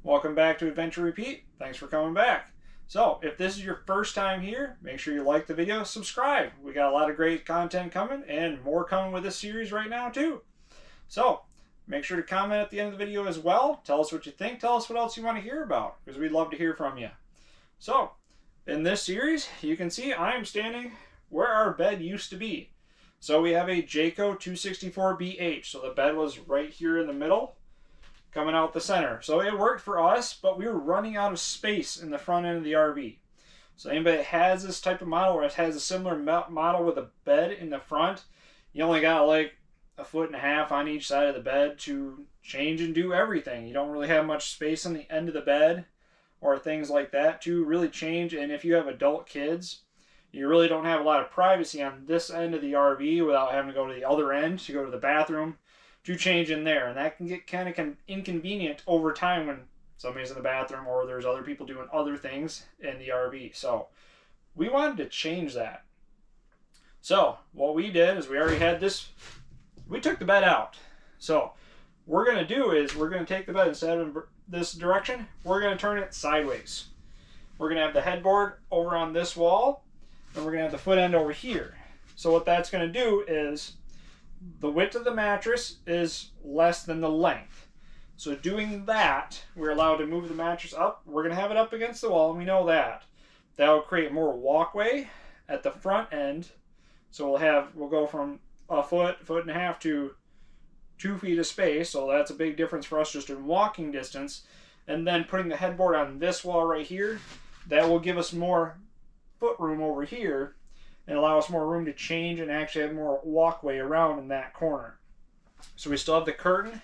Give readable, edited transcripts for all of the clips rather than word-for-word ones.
Welcome back to Adventure Repeat. Thanks for coming back. So, if this is your first time here, make sure you like the video, subscribe. We got a lot of great content coming and more coming with this series right now too. So, make sure to comment at the end of the video as well. Tell us what you think. Tell us what else you want to hear about because we'd love to hear from you. So, in this series, you can see I am standing where our bed used to be. So we have a Jayco 264BH. So the bed was right here in the middle, coming out the center. So it worked for us, but we were running out of space in the front end of the RV. So anybody that has this type of model or has a similar model with a bed in the front, you only got like 1.5 feet on each side of the bed to change and do everything. You don't really have much space on the end of the bed or things like that to really change. And if you have adult kids, you really don't have a lot of privacy on this end of the RV without having to go to the other end to go to the bathroom to change in there. And that can get kind of inconvenient over time when somebody's in the bathroom or there's other people doing other things in the RV. So we wanted to change that. So what we did is we already had this, we took the bed out. So what we're going to do is we're going to take the bed instead of this direction, we're going to turn it sideways. We're going to have the headboard over on this wall, and we're going to have the foot end over here. So what that's going to do is the width of the mattress is less than the length. So doing that, we're allowed to move the mattress up. We're going to have it up against the wall, and we know that. That will create more walkway at the front end. So we'll go from a foot, 1.5 feet to 2 feet of space. So that's a big difference for us just in walking distance. And then putting the headboard on this wall right here, that will give us more foot room over here and allow us more room to change and actually have more walkway around in that corner. So we still have the curtain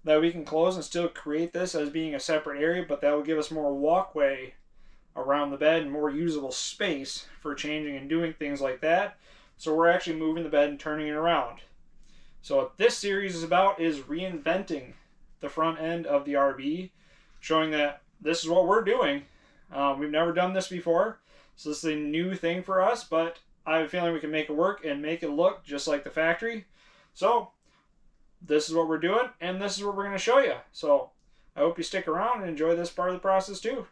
that we can close and still create this as being a separate area, but that will give us more walkway around the bed and more usable space for changing and doing things like that. So we're actually moving the bed and turning it around. So what this series is about is reinventing the front end of the RV, showing that this is what we're doing. We've never done this before. So this is a new thing for us, but I have a feeling we can make it work and make it look just like the factory. So this is what we're doing, and this is what we're going to show you. So I hope you stick around and enjoy this part of the process too.